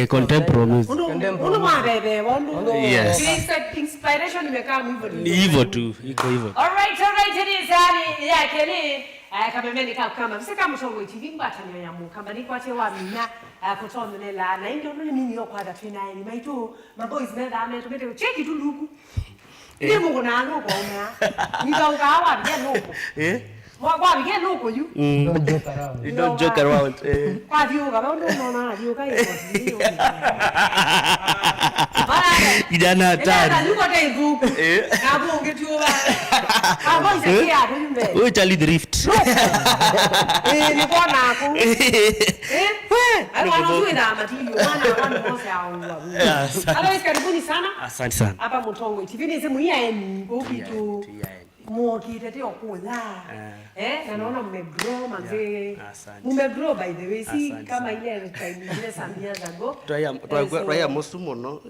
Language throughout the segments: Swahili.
contemporary music. Yes. Inspiration imekaa hivyo tu, iko hivyo. All right, it is yake ni kabemeni kama msika mshongo ichivimba tanyo kama ni kwache wa mina kutonela na ndio mimi yokwada twina ni maitu maboys nenda ametumete cheki tu luku ile mungu na ngo kwa umya nikawa bia nuko kwa bia nuko you don't joke around kwa view kama no view kai kijana hatari yuko dai buku na bonge tu ba boys akia tumbe wewe Charlie Drift ni kwa nako anaona matio wana mose au always karibuni sana asante sana hapa Mutongo TV ni sehemu hii ya mbitu mokitete okula na naona mmegrow manze mmegrow by the way si kama ile time ile samia zago toya mosumo no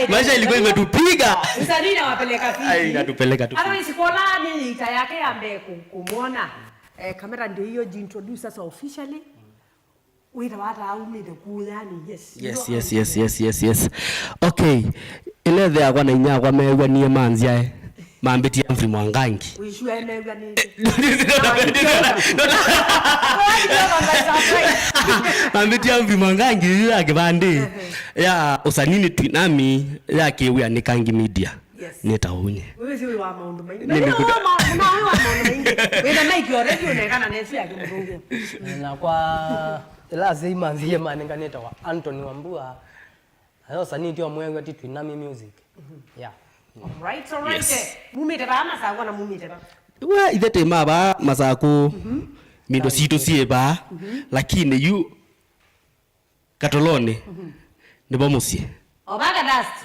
maisha ilikuwa imetupiga msanii na wapeleka vipi inatupeleka tu hata isikola ni ita yake ambe kumuona kamera ndio hiyo jintroduce sasa officially wita wata au mide kuyani yes okay ile there kwa nainya kwa mewa nie manzia mambiti ya mfimo wangangi uishua mewa ni mambiti ya mfimo wangangi ya kibandi ya usanini twinami ya kiwe ni kangi media nitaunye wewe si wa maundu maingi na wa maundu maingi wewe na mike already unaekana nesi yake mrungu na kwa lazima imanzie manenganeta wa Anthony Wambua hayo sanii ndio mwengo ati twinami music yeah all right mumite ba masako na mumite ba wa idete maba masako mindo sito sie ba lakini you katolone nebo musie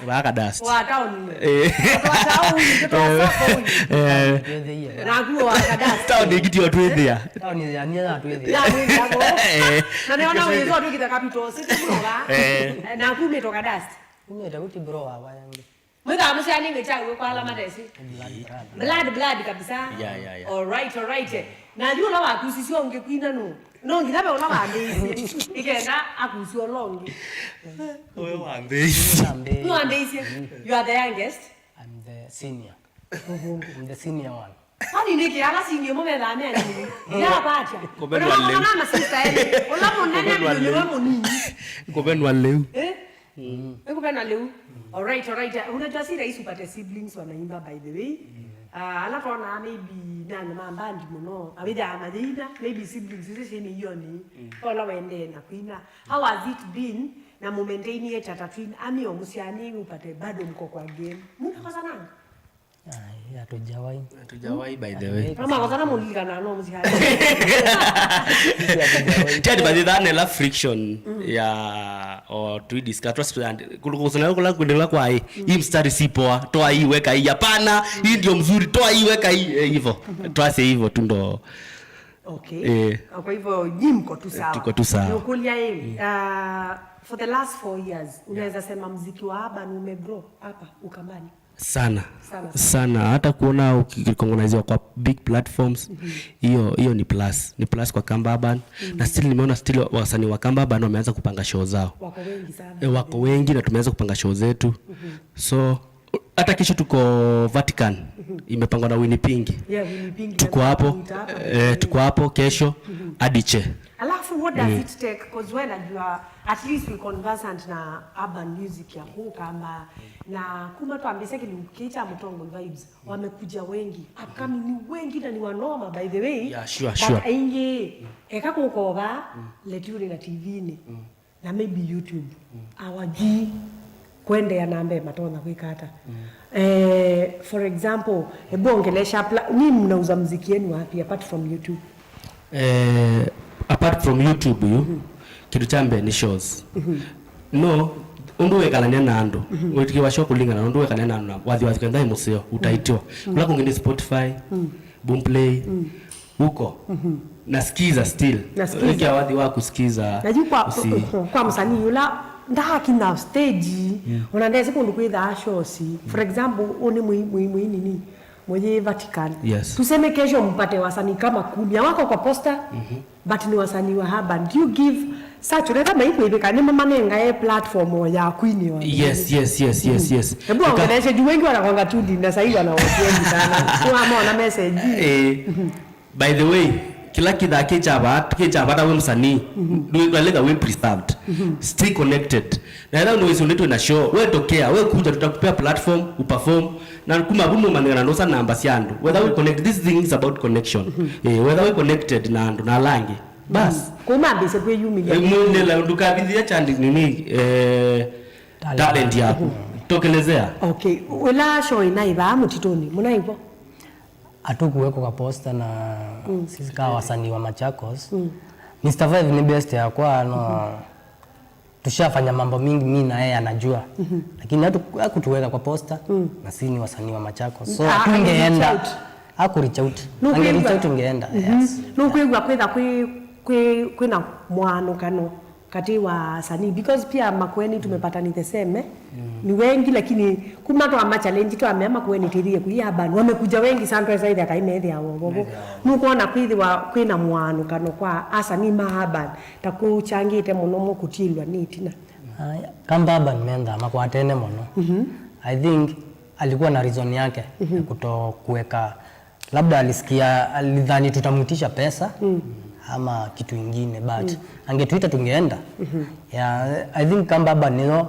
Baga dust wa town nakuwa baga dust town igiti watu ethia town ni ania watu ethia na naona wewe zote kita capital city bro na kume toka dust kume takuti bro hapa yangu mweka mshani ngechawe kwa alama desi blood kabisa yeah all right na yule wa kusisio ungekuina no nginabe ona bandezi ikenda akusio longi wewe wambezi you are the youngest I'm the senior I'm the senior one Hani niki ala singe mo me dame ani ya bacha Kobenwa leu na sister ele ola mo nene ni mo ni Kobenwa leu Kobenwa leu all right unajua si rahisi upate siblings wanaimba by the way alafu na maybe na mambandi muno abida amadina maybe siblings zise ni yoni ola wende na kuina how has it been na momentain ye tata twin ami omusiani upate bado mko kwa game mnakosa nani Hatujawahi by the way. Kama wakana mulikana no muzihali. Tell by the way la friction ya or to discuss kulikosana kula kuendelea kwa hii mstari sipoa toa hii weka hii hapana hii ndio mzuri toa hii weka hii hivyo tuase hivyo tu ndo okay kwa hivyo jimko tu sawa tuko tu sawa nukulia hii for the last 4 years unaweza sema muziki wa hapa ni umegrow hapa Ukambani sana hata kuona ukikongoniziwa kwa big platforms hiyo ni plus kwa Kambaban na still nimeona wasanii wa Kambaban wameanza kupanga show zao wako wengi na tumeanza kupanga show zetu so hata kesho tuko Vatican imepangwa na Winnipeg tuko hapo kesho Adiche. Alafu what does it take because when you are at least we conversant na urban music ya kama na kuma tuambise kiliukita Mutongo vibes wamekuja wengi upcoming ni wengi na ni wanoma by the way sure inge ekakokoba leturi na TV ni na maybe YouTube awaji kwende ya nambe matona kuikata for example ebongelesha ni mnauza muziki yenu wapi apart from YouTube apart from YouTube kitu chambe ni shows no undu wekalania nando wekiwa show kulingana undu wekalania nando wathi kanda museo utaitwa kula kungeni Spotify Boomplay huko nasikiza still wiki wathi wa kusikiza najua kwa msanii yula ndaki na stage unaendeza kundu kwitha shows for example oni mwenye Vatican tuseme kesho mpate wasanii kama 10 wako kwa poster but ni wasanii wa urban. Do you give such kama iko hivi kanema manenga platform ya Queen wa? Yes. Hebu ongeleshe juu wengi wanakwanga tu na sasa hivi wanaopieni sana. Kwa maana message. By the way, kila kidaki cha bata wewe msanii ndio we preserved. Stay connected. Na ndio ndio usiletwe na show. Wewe tokea, wewe kuja tutakupea platform, uperform na kuma bumu maneno ndosa namba siandu. Whether we connect, this thing is about connection. Whether we connected na ndo na langi. Bas. Kuma bise kwe yumi. Mwende la ndukabidhia chandi nini talent yako. Tokelezea. Okay. Wala show inaiba mutitoni. Munaibo. Hatukuweko kwa posta na sisi kama wasanii wa Machakos. Mr. Vibe ni best ya kwa no. Tushafanya mambo mingi mimi na yeye anajua. Lakini hakutuweka kwa posta na sisi ni wasanii wa Machakos. So tungeenda. Reach out. Reach out tungeenda. Yes. Nukwigwa kwina mwano kano kati wa sanii because pia Makueni tumepata ni the same ni wengi lakini kuma to ama challenge to ama Makueni tirie kuya banu wamekuja wengi sana sasa hivi akaimedhi ya wobo nukuona kwina mwano kano kwa asanii mahaban takuchangite muno mo kutilwa nitina kamba ban menda makwatene muno. I think alikuwa na reason yake kutokuweka, labda alidhani tutamuitisha pesa ama kitu kingine but angetuita tungeenda. I think kamba banilo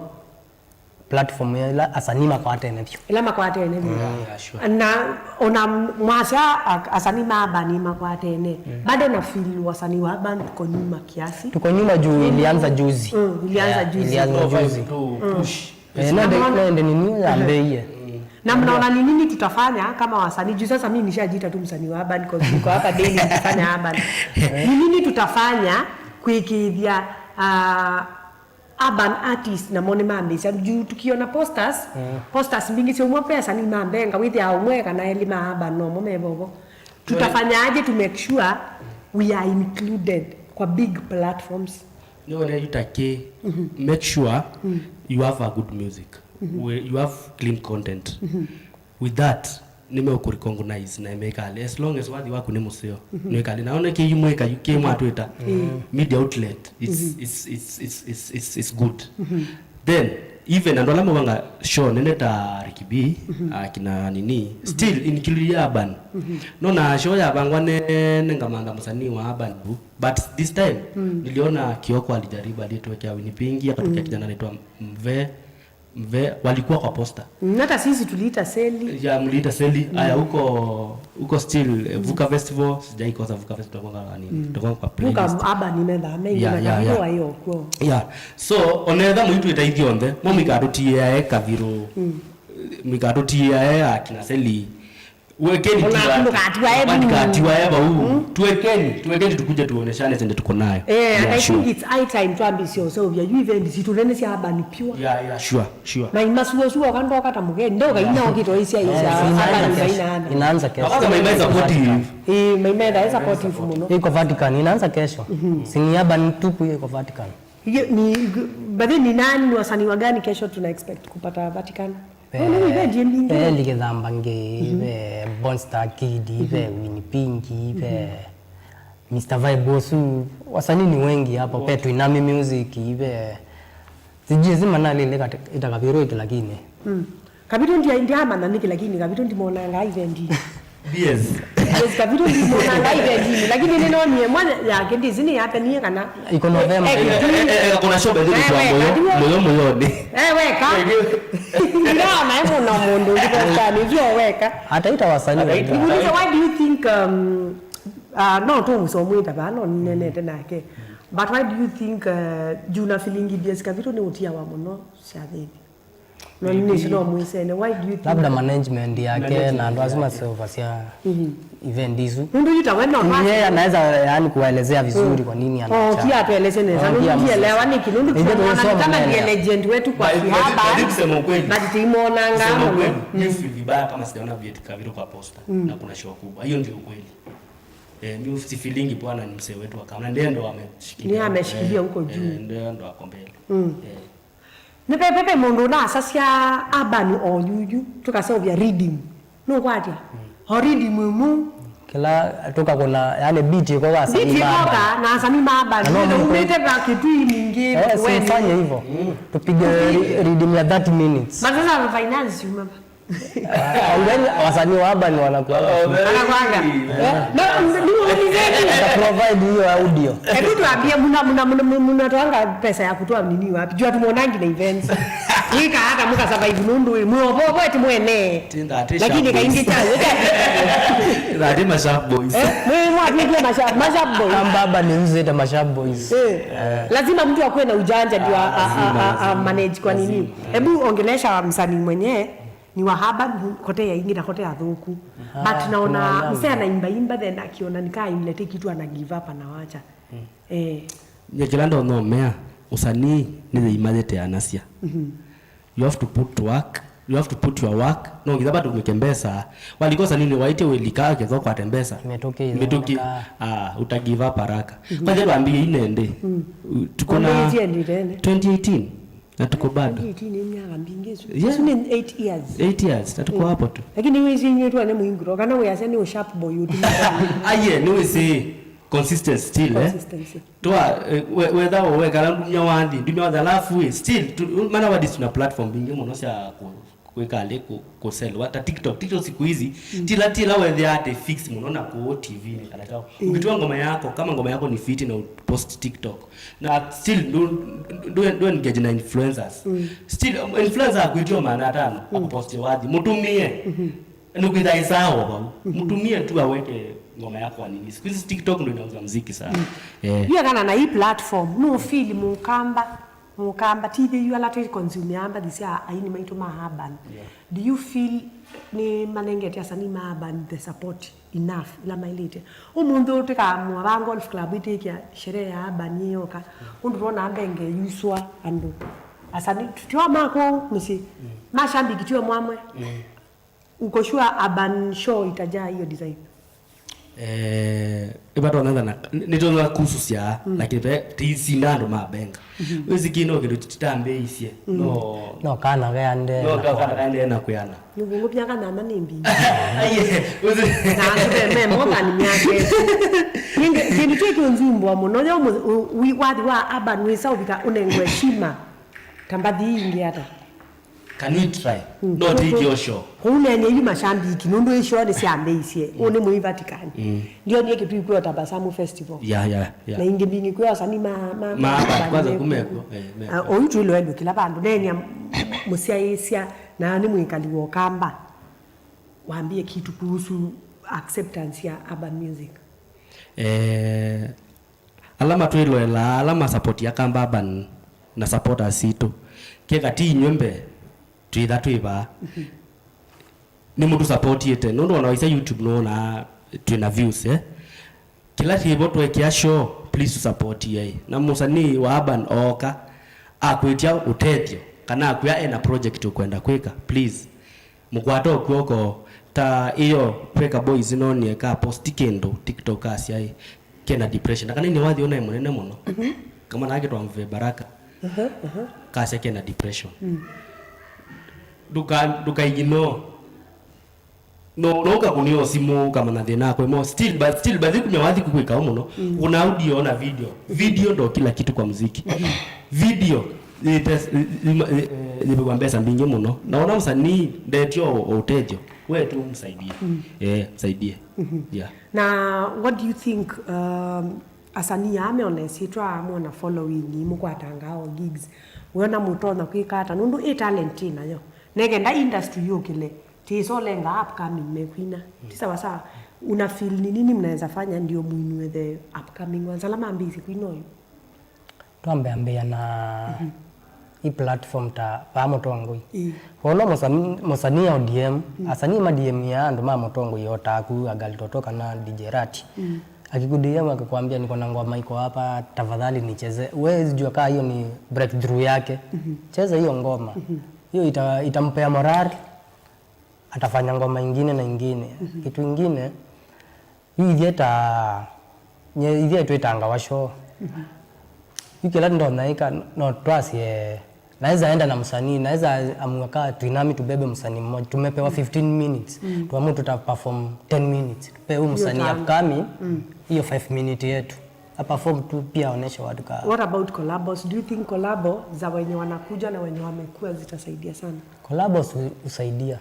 platform ya asanima kwa atene vyo. Ila makwate ene vyo. Na ona mwasa asanima banima kwa atene. Bado na feel wasanii wa urban tuko nyuma kiasi. Tuko nyuma juu ilianza juzi. Ilianza juzi. Push. Ndio nini ya mbeye. Na mnaona ni nini tutafanya kama wasanii? Juu sasa mimi nishajiita tu msanii wa urban kwa niko hapa daily nikifanya urban. Ni nini tutafanya kuikidhia urban artist na mone mambe juu tukiona posters mingi sio mwa pesa ni mambenga with ya umweka na elima urban no momebobo. Tutafanyaje to make sure we are included kwa big platforms? No, you make sure you have a good music. You have clean content. With that, nime recognize na imekali as long as wadi wako ni museo. Nimekali naona ki yumweka UK mwatweta media outlet it's good. Then even ando lama wanga show neneta Rikibi kina nini still include urban. No na show ya bangwane ngamanga msanii wa urban but this time niliona Kioko alijaribu alituwekea Winipingi akatokea kijana anaitwa Mve walikuwa kwa posta. Hata sisi tuliita Seli. Ya mliita Seli. Aya huko still Vuka Festival sijaikosa Vuka Festival kwa nini? Tutakuwa kwa playlist. Vuka aba nimeenda ameinga kwa hiyo kwa. Yeah. So onetha muitu itaithionde mo mikarutie kaviro. Mikarutie akina Seli. Wekeni tukatiwa eba huu. Tuwekeni tukuje tuoneshane sende tuko nayo. I think it's high time to ambisio so vya you event situlene si haba ni pure. Yeah, sure. Na imasuo kando kata mugeni ndio kaina okito isia inaanza kesho. Kama maimeza supportive. Maimeza supportive muno. Iko Vatican inaanza kesho. Sini haba ni tupu iko Vatican. Ni baadhi ni nani wasanii wa gani kesho tuna expect kupata Vatican? Ligedhambange ive Bonstar Kid ive Winipingi ive Mr. Vibe Bosu wasanii ni wengi hapo pe Tuinami Music ive sijizima na lile itakaviro itu lakini kabito ndia ama niki lakini kabito ndimona nga event yes kabito ndimona nga event lakini neno ni mwana yake ndizini hapa ni kana iko November kuna show bedhi kwa moyoni weka ndio na hebu na mundo ndikostani ndio weka hata itawasanii why do you think no to musomwita bano nene tenake but why do you think juna feeling ideas kabito ni utia wa muno shathi no ni sio muisene why do you think labda management yake na ndo lazima sio vasia event hizo ndio yitawenda on yeye anaweza yani kuelezea vizuri kwa nini anaacha kia tueleze neza ndio elewa ni kinundu kama ni legend wetu kwa haba kusema kweli na timuona ngamo mimi vibaya kama sijaona vieti kabiro kwa posta na kuna show kubwa hiyo ndio kweli. Mimi si feeling bwana ni msee wetu kama ndio ameshikilia. Ni ameshikilia huko juu. Ndio ako mbele. Ni pepe mundu na sasa urban o yuju tukasema vya reading. No kwatia. Ho reading mumu kila toka kuna yani beat iko kwa Sani Maba na Sani Maba ndio umete kwa kitu nyingine wewe fanye hivyo tupige reading ya 30 minutes sasa finance umema wasanii wa urban wanakuwa provide hiyo audio. Hebu tuambie mnatoanga pesa ya kutoa nini wapi? Jua tumuonangi na events. Ika hata muka survive nundu muobo eti mwene. Lakini kaingi chanzo. Ndio Mashup Boys. Mimi mwapige Mashup Boys. Kambaba ni mzee Mashup Boys. Lazima mtu akuwe na ujanja ndio manage kwa nini. Hebu ongelesha msanii mwenyewe ni wahaba kote ya ingi na kote ya thuku but naona msee anaimba then akiona nikaa imlete kitu ana give up anawacha Nyekilando no mea usanii ni the imagete anasia you have to put to work, you have to put your work no ngizaba tumekembesa walikosa nini waite welikaa kezo kwa tembesa imetoki uta give up haraka kwa hiyo ambie inende tuko na 2018 na tuko bado 18 miaka mbingi sio 8 years 8 years tuko hapo tu lakini wewe zinyo tu ane muingiro kana wewe aseni o sharp boy you aye no we say consistency still consistency toa whether wewe kala dunya wandi alafu still maana wadi tuna platform bingi mnosha kuweka leko ko sell hata TikTok siku hizi tila wewe ate fix mnaona ko TV ni kana kao ukitoa ngoma yako kama ngoma yako ni fit na post TikTok na still do engage na influencers still influencer kuitwa maana tano akupost wadi mtumie nukidai sawa mtumie tu aweke ngoma yako nini siku hizi TikTok ndio inauza muziki sana hiyo kana na hii platform no feel mukamba TV you alate consume amba disia aini maito mahaban do you feel ni manengete asani mahaban the support enough la mailete umuntu utika mu golf club itikia sherehe ya abani yoka undurona ambenge yuswa andu asani tutwa mako musi mashambiki tiwe mwamwe ukoshua urban show itajaa hiyo design ibato nanda nitona kususia lakini tisindando mabenga wezi kino kido titambe isie no kana gande na kuyana nubungu pya kana manimbi aye wezi na meme mo bani myake ninge kintu nzumbo muno yo wadi wa urban wisa ubika unengwe shima tambadi ingi hata can we try no take your show unene hivi mashambiki nondo isho ni siambe isie one mu Vatican ndio ni kitu kwa Tabasamu Festival yeah na inge bingi kwa sani kwanza kumeko onju lo ndo kila bandu nenya musiaisia na ni mwikali wo kamba waambie kitu kuhusu acceptance ya urban music alama tuiloela alama support ya kamba urban na support asito keka ti nyombe tuitha tuiva ni mtu support yete nondo wanaisa YouTube naona tuna views kila tibo tuwekia show please support yeye na musanii wa urban oka akwitia utethio kana akuya ena project ukwenda kweka please mukwato kwoko ta iyo Peka Boys noni eka post kendo TikTok asiai kena depression kana ni wathi ona munene muno kama nake twamve baraka kasi kena depression duka igino no kakunio simu kama na thina kwa mo still but kunyawathi kukwika muno una audio na video ndo kila kitu kwa muziki video ni kwa pesa mbingi muno naona msanii ndetio utejo wewe tu msaidie msaidie yeah na what do you think asani ameona sitwa amona following mukwatangao gigs wona mutona kwikata nundu talent nayo negenda industry yokile tisolenga upcoming mekwina tisawa una feel ni nini mnaweza fanya ndio muinue the upcoming ones alama ambizi kwinoyo tuambe na hii platform ta pamotongoi wono mosania ODM asani ma DM ya ndo mamotongo yotaku agalitotoka na DJ Rati akikudia akakwambia niko na ngoma iko hapa tafadhali nicheze wewe jua kaa hiyo ni breakthrough yake cheza hiyo ngoma hiyo itampea morale atafanya ngoma nyingine na nyingine kitu kingine hii dieta nye tu itanga washo hiki la ndo naika no twasie naweza enda na msanii, naweza amweka tuinami tubebe msanii mmoja. Tumepewa 15 minutes. Tuamue tutaperform 10 minutes. Tupe huyu msanii upcoming hiyo 5 minutes yetu. Perform tu pia onesha watu ka. What about collabos? Do you think collabo za wenye wanakuja na wenye wamekuwa zitasaidia sana? Collabos usaidia.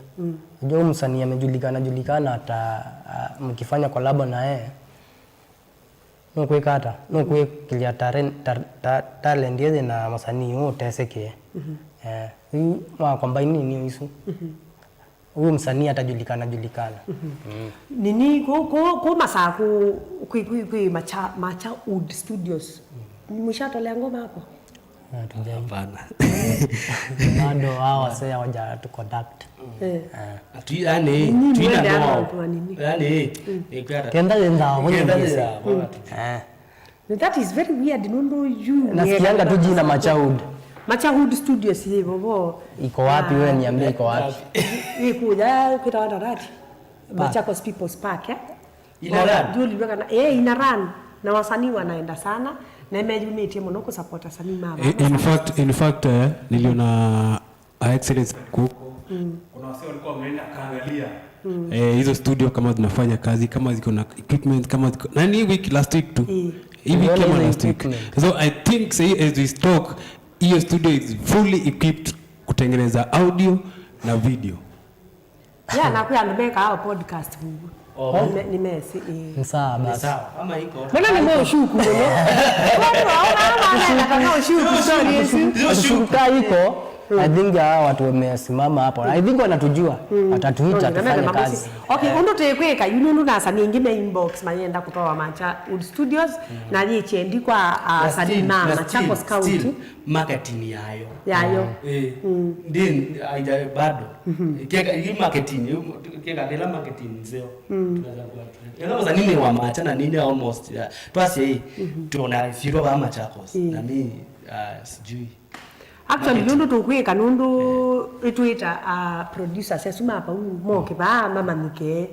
Unajua msanii amejulikana hata mkifanya collabo na yeye. Nokwe kilia talent yeye na msanii wote teseke. Kwamba nini hizo? Huyu msanii atajulikana. Nini ko masaku kui macha Wood Studios. Mshatolea ngoma hapo? Hapana. Bado hao wase hawaja tu conduct. Yani kenda that is very weird. Nondo you. Nasikianga tu jina Macha Wood Studios hivo. Iko wapi wewe niambie iko wapi? Ikuja kitaenda rati. Machakos People's Park Inaran na wasanii wanaenda sana na imejunitie mno ku support wasanii mama. In fact niliona excellence kuna wasanii walikuwa wameenda kaangalia hizo studio kama zinafanya kazi, kama ziko na equipment, kama ziko nani week last week tu hivi kama last week. So I think say as we talk hiyo studio is fully equipped kutengeneza audio na video. Yeah, na kwa nimeka hao podcast huko. Nimesi. Sawa basi. Kama iko. Mbona nimeshuku leo? Shuka iko. I think watu wamesimama hapo. I think wanatujua. Watatuita tufanye kazi. Okay, undo tekweka yuno nasa nyingine inbox mayenda kutoa Macha Wood Studios na yiche ndikwa Sadina Machakos County marketing yayo then aija bado keka hii marketing keka dela marketing nzeo tunaweza kuwa yana nini wa Macha na nini almost twasi hii tuona siro wa Machakos na mimi sijui. Actually nundu tukweka nundu ituita producer sesuma hapa moke ba mama nike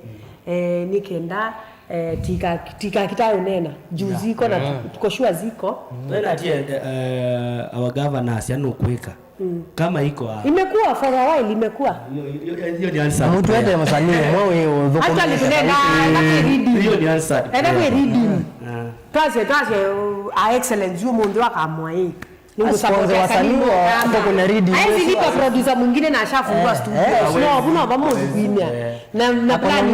nikenda tika kitayo nena juziko na tukoshua ziko wena tie our governors yanokuweka kama iko imekuwa for a while imekuwa hiyo ni answer mtu yote msanii wewe actually tunenda hiyo ni answer we reading twase excellence you mundu akamwa hii Ningu sponsor wasanii hapo kuna reading. Hizi lipa producer mwingine na ashafungua studio. No, kuna bamo zimia. Na plan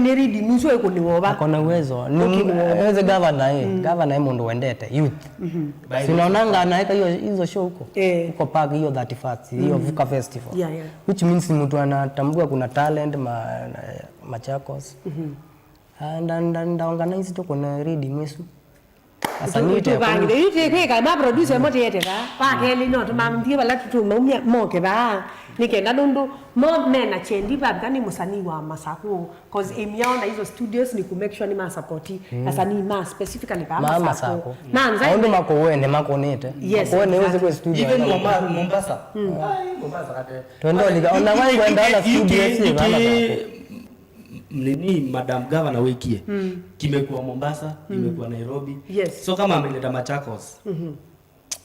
ni reading mwisho yuko ni woba. Akona uwezo. Niweze governor mundu wendete youth. Sinaonanga anaweka hizo show huko. Huko park hiyo 31st hiyo Vuka Festival. Which means mtu anatambua kuna talent Machakos. And organize to kuna reading mwesu. Asanite bangi de yite ke ma producer mo tete ba pa ke li no to ma mthi ba la tu mo ke ba ni ke na dundu mo mena chendi ba kani musanii wa Masako cause emiona hizo studios ni ku make sure ni ma support asanii ma specifically ba Masako manza ndo mako wene mako nete mako ne uze kwa studio even Mombasa Mombasa kate twende liga ona wangu enda na studio si ba nini madam governor wekie kimekuwa Mombasa kimekuwa Nairobi so kama ameleta Machakos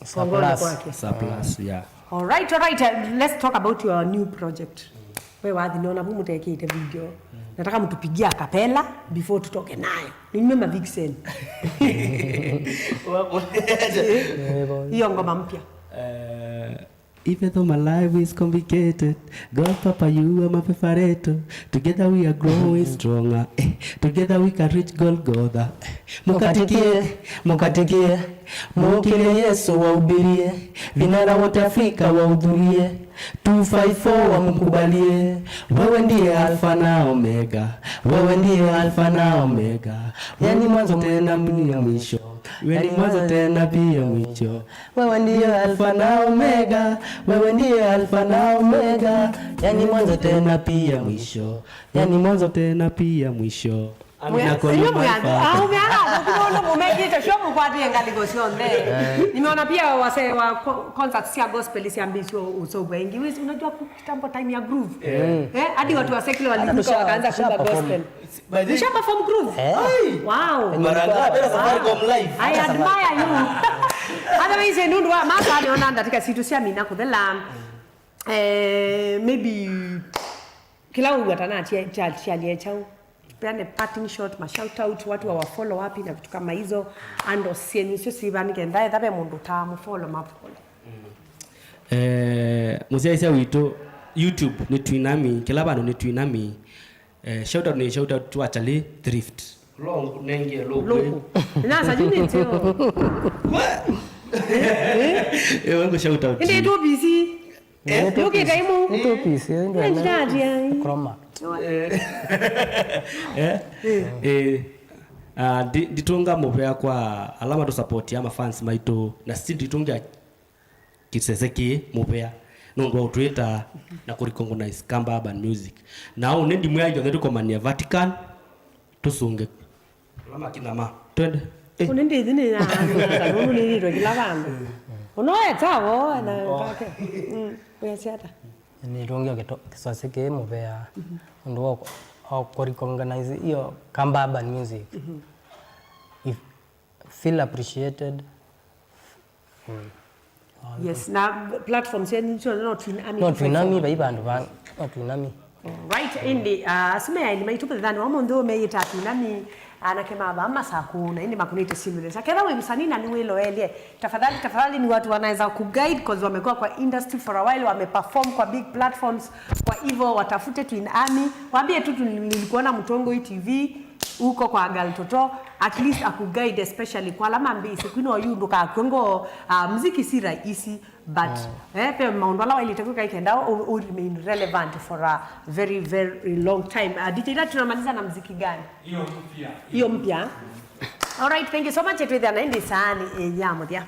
surplus yeah. All right let's talk about your new project. Wewe wapi niona humu tekete video nataka mtupigie akapela before tutoke nayo nimema Vixen hiyo ngoma mpya even though my life is complicated, God Papa, you are my favorite. Together we are growing stronger. Together we can reach Golgotha. Mukatikie, mukile Yesu wahubirie. Vinara wote Afrika wahudhurie. 254 wamkubalie. Wewe ndiye Alpha na Omega. Wewe ndiye Alpha na Omega. Yani mwanzo tena mwisho. Wewe ni mwanzo tena pia mwisho. Wewe ndiye Alpha na Omega. Wewe ndiye Alpha na Omega. Yani mwanzo tena pia mwisho. Yani mwanzo tena pia mwisho. Amina kwa nimeona pia wase wa concerts ya gospel siambisho uso wengi. Unajua kitambo time ya groove. Hadi watu wa secular walivuka wakaanza kuimba gospel. Nisha perform groove. Wow. Maranga bila Safaricom live. I admire you. Otherwise nundu wa maka niona ndatika situ sia mina kuthela. Maybe kila ugatana chia chao. Peane parting shot, ma shout out watu wa follow wapi na vitu kama hizo ando sieni sio sivani kenda thathe mundu ta mu follow mapole. Muzia isia wito YouTube ni Twinami kila bandu ni Twinami. Shout out to actually thrift. Long nenge logo. Nasa juni tio. Wangu shout out. Inde tu busy. Yoke kaimu. Nito pisi ndio. Chroma. Ditunga mupea kwa alama to support ama fans maito na still ditunga kiseseki mupea nondwa utweta na kuricognize Kamba Urban Music na unendi mwajo ndio komania Vatican tusunge alama kinama twende unendi dhini na nunu ni ro kila bandu unoe tawo na kake uyachata ni rongi kiswaseke mupea ndo au recognize hiyo Kamba Urban Music. If feel appreciated. Yes, na platforms yani no Twinami. No Twinami bai bandu ba no Twinami. Right indi asime ile maitupa dhani wamo ndo meita Twinami anakema bamba sakuna indi makunite simulate. Akela we msanii na niwe loelie. Tafadhali ni watu wanaweza kuguide because wamekuwa kwa industry for a while, wameperform kwa big platforms. Kwa hivyo watafute Twinami, waambie tu nilikuona Mtongo TV uko kwa Gal Toto, at least akuguide especially kwa alama mbisi kwino yundo ka kongo muziki si rahisi but pe maondala wale itakuwa ikaenda or remain relevant for a very very long time. DJ tunamaliza na muziki gani? Hiyo mpya. All right, thank you so much. Etwe dhana indi sana enyamo dia.